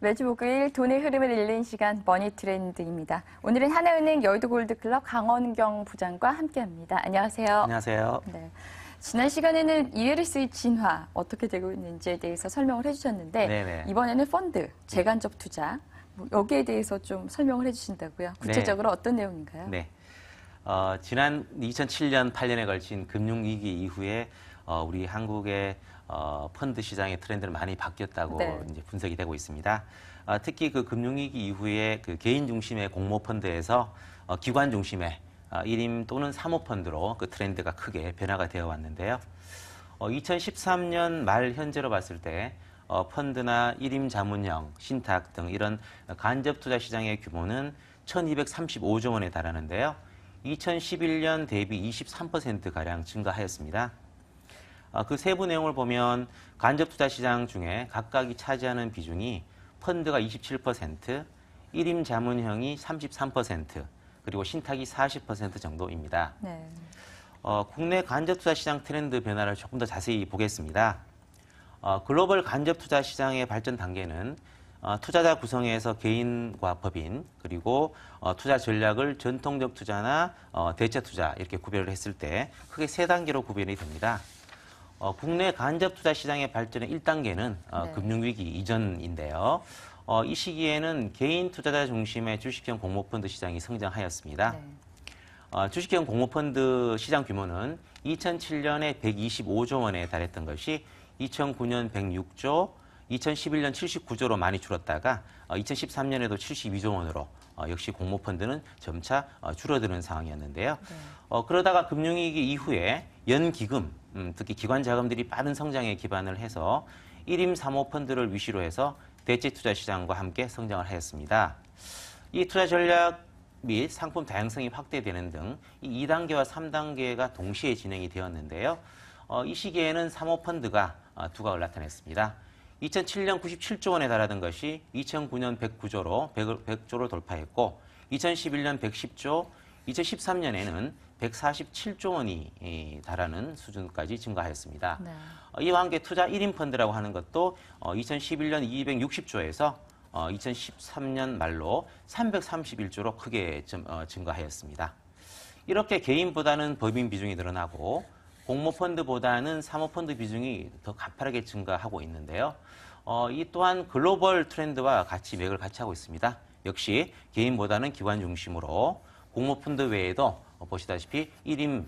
매주 목요일 돈의 흐름을 읽는 시간 머니 트렌드입니다. 오늘은 하나은행 여의도골드클럽 강원경 부장과 함께합니다. 안녕하세요. 안녕하세요. 네. 지난 시간에는 ELS의 진화 어떻게 되고 있는지에 대해서 설명을 해주셨는데 네네. 이번에는 펀드, 재간접 투자 여기에 대해서 좀 설명을 해주신다고요. 구체적으로 네. 어떤 내용인가요? 네. 지난 2007년, 8년에 걸친 금융위기 이후에 우리 한국의 펀드 시장의 트렌드는 많이 바뀌었다고 네. 이제 분석이 되고 있습니다. 특히 그 금융위기 이후에 그 개인 중심의 공모펀드에서 기관 중심의 1임 또는 사모펀드로 그 트렌드가 크게 변화가 되어 왔는데요. 2013년 말 현재로 봤을 때 펀드나 1임 자문형, 신탁 등 이런 간접 투자 시장의 규모는 1235조 원에 달하는데요. 2011년 대비 23%가량 증가하였습니다. 그 세부 내용을 보면 간접 투자 시장 중에 각각이 차지하는 비중이 펀드가 27%, 1임 자문형이 33%, 그리고 신탁이 40% 정도입니다. 네. 국내 간접 투자 시장 트렌드 변화를 조금 더 자세히 보겠습니다. 글로벌 간접 투자 시장의 발전 단계는 투자자 구성에서 개인과 법인, 그리고 투자 전략을 전통적 투자나 대체 투자 이렇게 구별을 했을 때 크게 세 단계로 구별이 됩니다. 국내 간접 투자 시장의 발전의 1단계는 네. 금융위기 이전인데요. 이 시기에는 개인 투자자 중심의 주식형 공모펀드 시장이 성장하였습니다. 네. 주식형 공모펀드 시장 규모는 2007년에 125조 원에 달했던 것이 2009년 106조, 2011년 79조로 많이 줄었다가 2013년에도 72조 원으로 역시 공모펀드는 점차 줄어드는 상황이었는데요. 네. 그러다가 금융위기 이후에 연기금, 특히 기관 자금들이 빠른 성장에 기반을 해서 1임 사모펀드를 위시로 해서 대체 투자 시장과 함께 성장을 하였습니다. 이 투자 전략 및 상품 다양성이 확대되는 등 이 2단계와 3단계가 동시에 진행이 되었는데요. 이 시기에는 사모펀드가 두각을 나타냈습니다. 2007년 97조 원에 달하던 것이 2009년 109조로 100조를 돌파했고 2011년 110조, 2013년에는 147조 원이 달하는 수준까지 증가하였습니다. 네. 이와 함께 투자 1인 펀드라고 하는 것도 2011년 260조에서 2013년 말로 331조로 크게 증가하였습니다. 이렇게 개인보다는 법인 비중이 늘어나고 공모펀드보다는 사모펀드 비중이 더 가파르게 증가하고 있는데요. 이 또한 글로벌 트렌드와 같이 맥을 같이 하고 있습니다. 역시 개인보다는 기관 중심으로 공모펀드 외에도 보시다시피 1임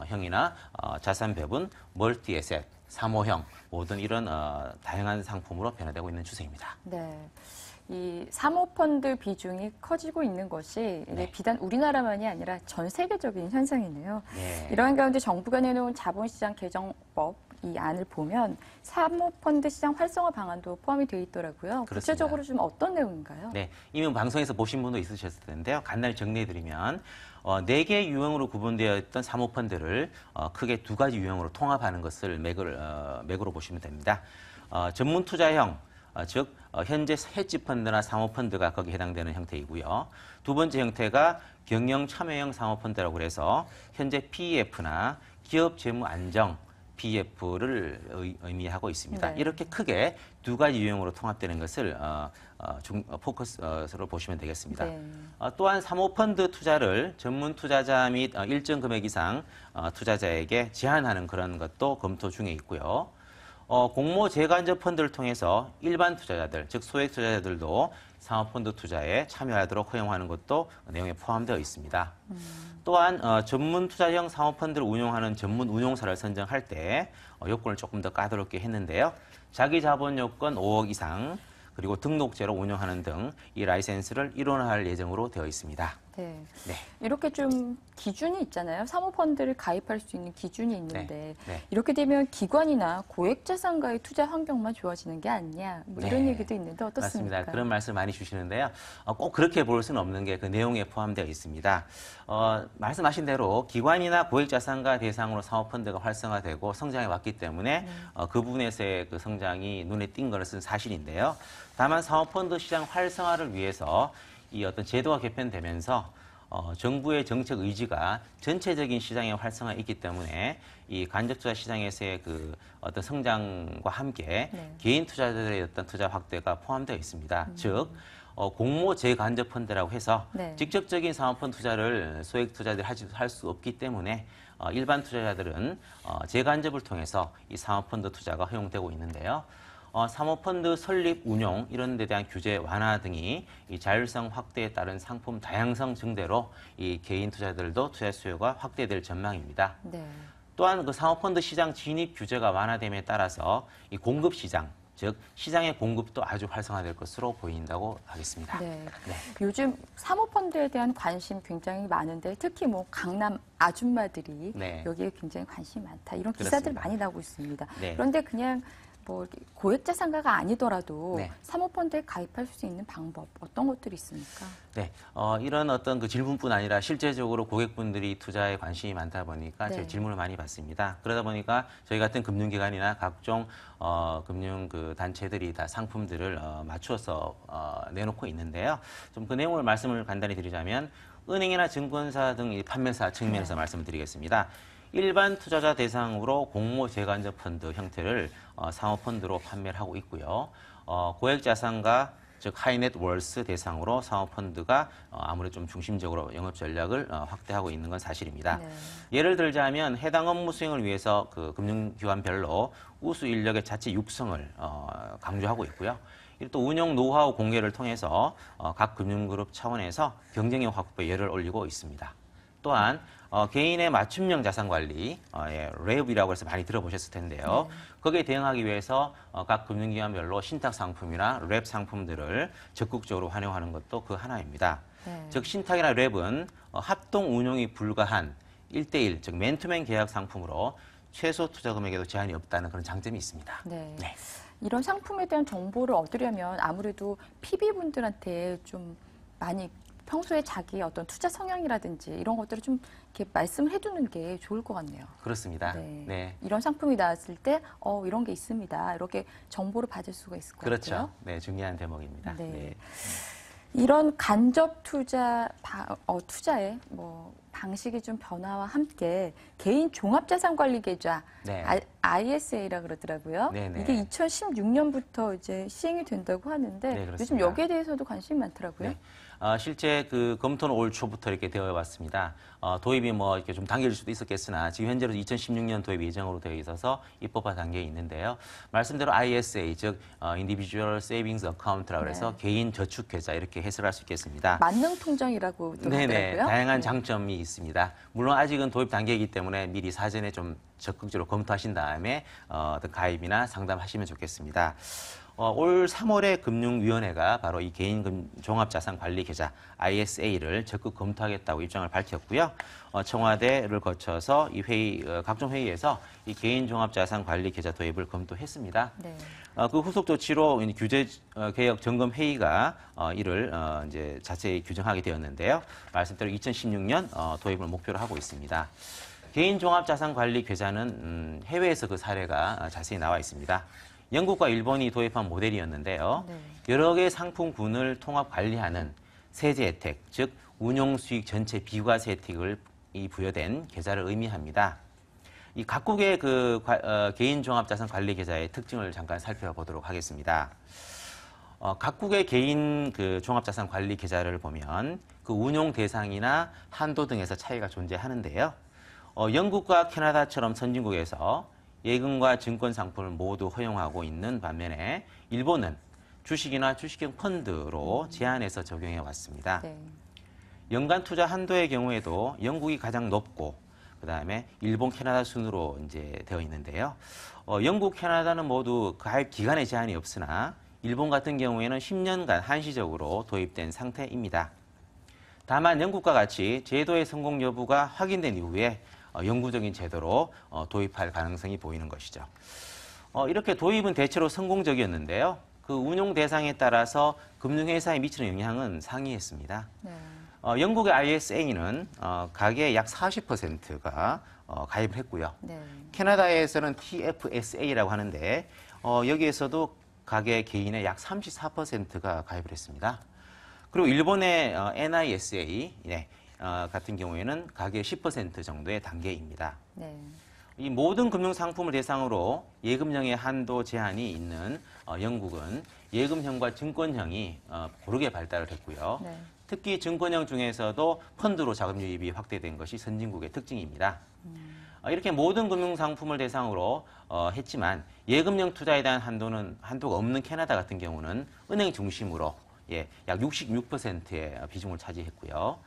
형이나 자산 배분, 멀티에셋, 사모형 모든 이런 다양한 상품으로 변화되고 있는 추세입니다. 네. 이 사모펀드 비중이 커지고 있는 것이 네. 비단 우리나라만이 아니라 전 세계적인 현상이네요. 네. 이러한 가운데 정부가 내놓은 자본시장 개정법 이 안을 보면 사모펀드 시장 활성화 방안도 포함이 되어 있더라고요. 그렇습니다. 구체적으로 좀 어떤 내용인가요? 네, 이미 방송에서 보신 분도 있으셨을 텐데요. 간단히 정리해드리면 4개 유형으로 구분되어 있던 사모펀드를 크게 2가지 유형으로 통합하는 것을 맥으로 보시면 됩니다. 전문 투자형, 즉 현재 헤지 펀드나 사모펀드가 거기에 해당되는 형태이고요. 두 번째 형태가 경영 참여형 사모펀드라고 해서 현재 PEF나 기업 재무 안정 PEF를 의미하고 있습니다. 네. 이렇게 크게 2가지 유형으로 통합되는 것을 포커스로 보시면 되겠습니다. 네. 또한 사모펀드 투자를 전문 투자자 및 일정 금액 이상 투자자에게 제한하는 그런 것도 검토 중에 있고요. 공모 재간접 펀드를 통해서 일반 투자자들, 즉 소액 투자자들도 사모펀드 투자에 참여하도록 허용하는 것도 내용에 포함되어 있습니다. 또한 전문 투자형 사모펀드를 운용하는 전문 운용사를 선정할 때 요건을 조금 더 까다롭게 했는데요. 자기 자본 요건 5억 이상, 그리고 등록제로 운영하는 등 이 라이센스를 일원화할 예정으로 되어 있습니다. 네. 네. 이렇게 좀 기준이 있잖아요. 사모펀드를 가입할 수 있는 기준이 있는데 네. 이렇게 되면 기관이나 고액자산가의 투자 환경만 좋아지는 게 아니냐 뭐 이런 네. 얘기도 있는데 어떻습니까? 맞습니다. 그런 말씀 많이 주시는데요. 꼭 그렇게 볼 수는 없는 게 그 내용에 포함되어 있습니다. 말씀하신 대로 기관이나 고액자산가 대상으로 사모펀드가 활성화되고 성장해 왔기 때문에 그 부분에서의 그 성장이 눈에 띈 것은 사실인데요. 다만 사모펀드 시장 활성화를 위해서 이 어떤 제도가 개편되면서 정부의 정책 의지가 전체적인 시장의 활성화에 있기 때문에 이 간접투자 시장에서의 그 어떤 성장과 함께 네. 개인 투자자들의 어떤 투자 확대가 포함되어 있습니다. 즉 공모 재간접 펀드라고 해서 네. 직접적인 사모펀드 투자를 소액 투자들이 할 수 없기 때문에 일반 투자자들은 재간접을 통해서 이 사모펀드 투자가 허용되고 있는데요. 사모펀드 설립, 운용 이런 데 대한 규제 완화 등이 이 자율성 확대에 따른 상품 다양성 증대로 이 개인 투자들도 투자 수요가 확대될 전망입니다. 네. 또한 그 사모펀드 시장 진입 규제가 완화됨에 따라서 이 공급 시장, 즉 시장의 공급도 아주 활성화될 것으로 보인다고 하겠습니다. 네. 네. 요즘 사모펀드에 대한 관심 굉장히 많은데 특히 뭐 강남 아줌마들이 네. 여기에 굉장히 관심이 많다. 이런 기사들 그렇습니다. 많이 나오고 있습니다. 네. 그런데 그냥 뭐 고액자산가가 아니더라도 네. 사모펀드에 가입할 수 있는 방법 어떤 것들이 있습니까? 네, 이런 어떤 그 질문뿐 아니라 실제적으로 고객분들이 투자에 관심이 많다 보니까 네. 저희 질문을 많이 받습니다. 그러다 보니까 저희 같은 금융기관이나 각종 금융 그 단체들이 다 상품들을 맞추어서 내놓고 있는데요. 좀 그 내용을 말씀을 간단히 드리자면 은행이나 증권사 등 이 판매사 측면에서 말씀을 드리겠습니다. 일반 투자자 대상으로 공모 재간접 펀드 형태를 사모펀드로 판매를 하고 있고요. 고액 자산가 즉 하이넷월스 대상으로 사모펀드가 아무래도 좀 중심적으로 영업 전략을 확대하고 있는 건 사실입니다. 네. 예를 들자면 해당 업무 수행을 위해서 그 금융기관별로 우수 인력의 자체 육성을 강조하고 있고요. 또 운영 노하우 공개를 통해서 각 금융그룹 차원에서 경쟁력 확보에 열을 올리고 있습니다. 또한 개인의 맞춤형 자산관리, 랩이라고 해서 많이 들어보셨을 텐데요. 네. 거기에 대응하기 위해서 각 금융기관별로 신탁 상품이나 랩 상품들을 적극적으로 활용하는 것도 그 하나입니다. 네. 즉 신탁이나 랩은 합동 운용이 불가한 1대1, 즉 맨투맨 계약 상품으로 최소 투자 금액에도 제한이 없다는 그런 장점이 있습니다. 네. 네. 이런 상품에 대한 정보를 얻으려면 아무래도 PB분들한테 좀 많이 평소에 자기의 어떤 투자 성향이라든지 이런 것들을 좀 이렇게 말씀을 해두는 게 좋을 것 같네요. 그렇습니다. 네. 네. 이런 상품이 나왔을 때, 이런 게 있습니다. 이렇게 정보를 받을 수가 있을 것 그렇죠. 같아요. 네, 중요한 대목입니다. 네. 이런 간접 투자의 뭐 방식이 좀 변화와 함께 개인 종합자산관리계좌 네. ISA라 그러더라고요. 네네. 이게 2016년부터 이제 시행이 된다고 하는데 네, 그렇습니다. 요즘 여기에 대해서도 관심이 많더라고요. 네. 실제 그 검토는 올 초부터 이렇게 되어 왔습니다. 도입이 뭐 이렇게 좀 당길 수도 있었겠으나 지금 현재로 2016년 도입 예정으로 되어 있어서 입법화 단계에 있는데요. 말씀대로 ISA 즉 Individual Savings Account라고 해서 네. 개인 저축 계좌 이렇게 해석할 수 있겠습니다. 만능 통장이라고 네네, 하더라고요. 다양한 네. 장점이 있습니다. 물론 아직은 도입 단계이기 때문에 미리 사전에 좀 적극적으로 검토하신 다음에 어떤 가입이나 상담하시면 좋겠습니다. 올 3월에 금융위원회가 바로 이 개인 종합자산관리계좌 ISA를 적극 검토하겠다고 입장을 밝혔고요. 청와대를 거쳐서 이 회의, 각종 회의에서 이 개인 종합자산관리계좌 도입을 검토했습니다. 네. 그 후속 조치로 규제 개혁 점검 회의가 이를 이제 자세히 규정하게 되었는데요. 말씀대로 2016년 도입을 목표로 하고 있습니다. 개인 종합자산관리 계좌는 해외에서 그 사례가 자세히 나와 있습니다. 영국과 일본이 도입한 모델이었는데요. 네. 여러 개의 상품군을 통합 관리하는 세제 혜택, 즉 운용 수익 전체 비과세 혜택을 부여된 계좌를 의미합니다. 이 각국의 그 개인 종합자산 관리 계좌의 특징을 잠깐 살펴보도록 하겠습니다. 각국의 개인 그 종합자산 관리 계좌를 보면 그 운용 대상이나 한도 등에서 차이가 존재하는데요. 영국과 캐나다처럼 선진국에서 예금과 증권 상품을 모두 허용하고 있는 반면에 일본은 주식이나 주식형 펀드로 제한해서 적용해 왔습니다. 네. 연간 투자 한도의 경우에도 영국이 가장 높고 그다음에 일본, 캐나다 순으로 이제 되어 있는데요. 영국, 캐나다는 모두 가입 기간에 제한이 없으나 일본 같은 경우에는 10년간 한시적으로 도입된 상태입니다. 다만 영국과 같이 제도의 성공 여부가 확인된 이후에 영구적인 제도로 도입할 가능성이 보이는 것이죠. 이렇게 도입은 대체로 성공적이었는데요. 그 운용 대상에 따라서 금융회사에 미치는 영향은 상이했습니다. 네. 영국의 ISA는 가계의 약 40%가 가입을 했고요. 네. 캐나다에서는 TFSA라고 하는데 여기에서도 가계 개인의 약 34%가 가입을 했습니다. 그리고 일본의 NISA, 네, 같은 경우에는 가계 10% 정도의 단계입니다. 네. 이 모든 금융 상품을 대상으로 예금형의 한도 제한이 있는 영국은 예금형과 증권형이 고르게 발달을 했고요. 네. 특히 증권형 중에서도 펀드로 자금 유입이 확대된 것이 선진국의 특징입니다. 이렇게 모든 금융 상품을 대상으로 했지만 예금형 투자에 대한 한도가 없는 캐나다 같은 경우는 은행 중심으로 약 66%의 비중을 차지했고요.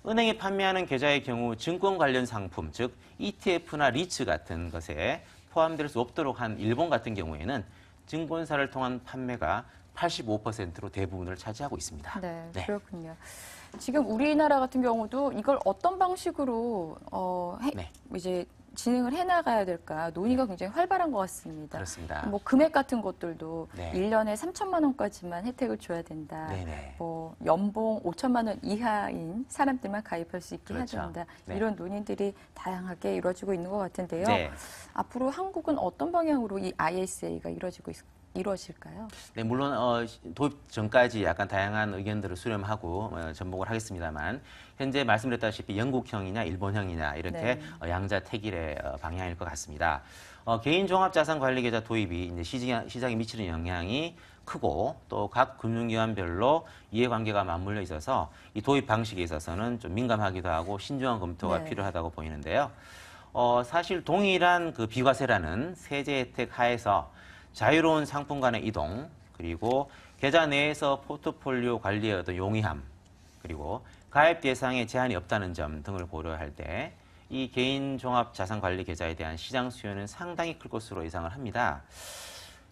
은행이 판매하는 계좌의 경우 증권 관련 상품, 즉 ETF나 리츠 같은 것에 포함될 수 없도록 한 일본 같은 경우에는 증권사를 통한 판매가 85%로 대부분을 차지하고 있습니다. 네, 네. 그렇군요. 지금 우리나라 같은 경우도 이걸 어떤 방식으로 네. 이제 진행을 해나가야 될까 논의가 굉장히 활발한 것 같습니다. 그렇습니다. 뭐 금액 같은 것들도 네. 1년에 3천만 원까지만 혜택을 줘야 된다. 네네. 뭐 연봉 5천만 원 이하인 사람들만 가입할 수 있게 그렇죠. 해야 된다. 네. 이런 논의들이 다양하게 이루어지고 있는 것 같은데요. 네. 앞으로 한국은 어떤 방향으로 이 ISA가 이루어질까요? 네, 물론 도입 전까지 약간 다양한 의견들을 수렴하고 전복을 하겠습니다만 현재 말씀드렸다시피 영국형이냐 일본형이냐 이렇게 네. 양자택일의 방향일 것 같습니다. 개인 종합자산관리계좌 도입이 이제 시장에 미치는 영향이 크고 또 각 금융기관별로 이해관계가 맞물려 있어서 이 도입 방식에 있어서는 좀 민감하기도 하고 신중한 검토가 네. 필요하다고 보이는데요. 사실 동일한 그 비과세라는 세제 혜택 하에서 자유로운 상품 간의 이동, 그리고 계좌 내에서 포트폴리오 관리의 어떤 용이함, 그리고 가입 대상에 제한이 없다는 점 등을 고려할 때 이 개인 종합 자산 관리 계좌에 대한 시장 수요는 상당히 클 것으로 예상을 합니다.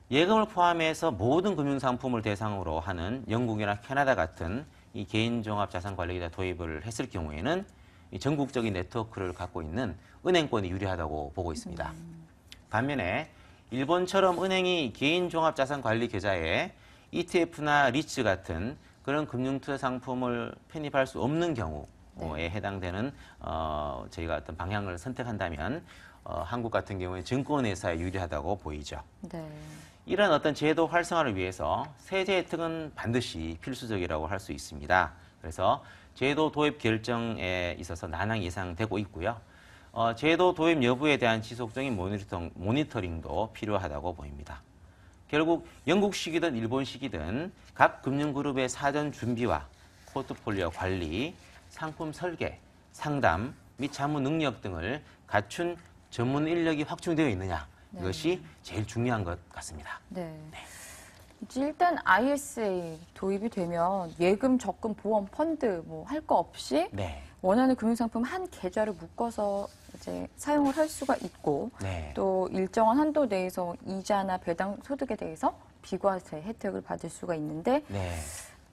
예금을 포함해서 모든 금융 상품을 대상으로 하는 영국이나 캐나다 같은 이 개인 종합 자산 관리 계좌 도입을 했을 경우에는 이 전국적인 네트워크를 갖고 있는 은행권이 유리하다고 보고 있습니다. 반면에 일본처럼 은행이 개인 종합 자산 관리 계좌에 ETF나 리츠 같은 그런 금융 투자 상품을 편입할 수 없는 경우에 해당되는 저희가 어떤 방향을 선택한다면 한국 같은 경우에 증권회사에 유리하다고 보이죠. 네. 이런 어떤 제도 활성화를 위해서 세제 혜택은 반드시 필수적이라고 할 수 있습니다. 그래서 제도 도입 결정에 있어서 난항이 예상되고 있고요. 제도 도입 여부에 대한 지속적인 모니터링도 필요하다고 보입니다. 결국 영국식이든 일본식이든 각 금융그룹의 사전 준비와 포트폴리오 관리, 상품 설계, 상담 및 자문 능력 등을 갖춘 전문 인력이 확충되어 있느냐, 이것이 제일 중요한 것 같습니다. 네. 이제 일단 ISA 도입이 되면 예금, 적금, 보험, 펀드 뭐 할 거 없이 네. 원하는 금융상품 한 계좌를 묶어서 이제 사용을 할 수가 있고 네. 또 일정한 한도 내에서 이자나 배당 소득에 대해서 비과세 혜택을 받을 수가 있는데 네.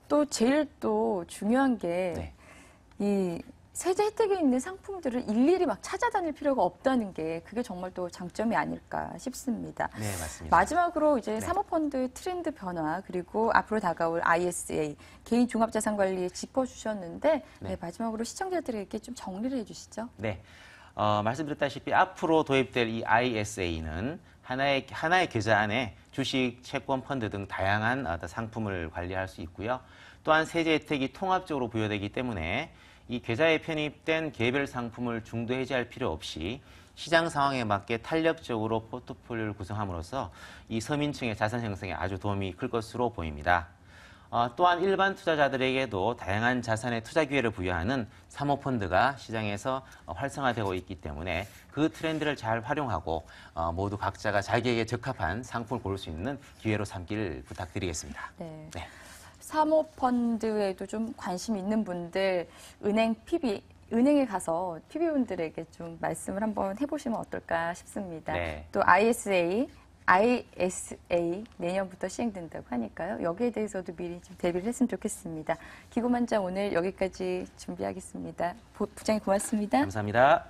또 제일 또 중요한 게 이 세제 혜택이 있는 상품들을 일일이 막 찾아다닐 필요가 없다는 게 그게 정말 또 장점이 아닐까 싶습니다. 네, 맞습니다. 마지막으로 이제 네. 사모펀드의 트렌드 변화 그리고 앞으로 다가올 ISA 개인 종합자산관리에 짚어주셨는데 네, 마지막으로 시청자들에게 좀 정리를 해주시죠. 네. 말씀드렸다시피 앞으로 도입될 이 ISA는 하나의 계좌 안에 주식, 채권, 펀드 등 다양한 어떤 상품을 관리할 수 있고요. 또한 세제 혜택이 통합적으로 부여되기 때문에 이 계좌에 편입된 개별 상품을 중도 해지할 필요 없이 시장 상황에 맞게 탄력적으로 포트폴리오를 구성함으로써 이 서민층의 자산 형성에 아주 도움이 클 것으로 보입니다. 또한 일반 투자자들에게도 다양한 자산의 투자 기회를 부여하는 사모펀드가 시장에서 활성화되고 있기 때문에 그 트렌드를 잘 활용하고 모두 각자가 자기에게 적합한 상품을 고를 수 있는 기회로 삼길 부탁드리겠습니다. 네. 네. 사모펀드에도 좀 관심 있는 분들 은행에 가서 PB분들에게 좀 말씀을 한번 해보시면 어떨까 싶습니다. 네. 또 ISA 내년부터 시행된다고 하니까요. 여기에 대해서도 미리 좀 대비를 했으면 좋겠습니다. 기고만장 오늘 여기까지 준비하겠습니다. 부장님 고맙습니다. 감사합니다.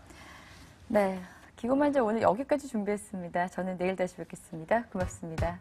네, 기고만장 오늘 여기까지 준비했습니다. 저는 내일 다시 뵙겠습니다. 고맙습니다.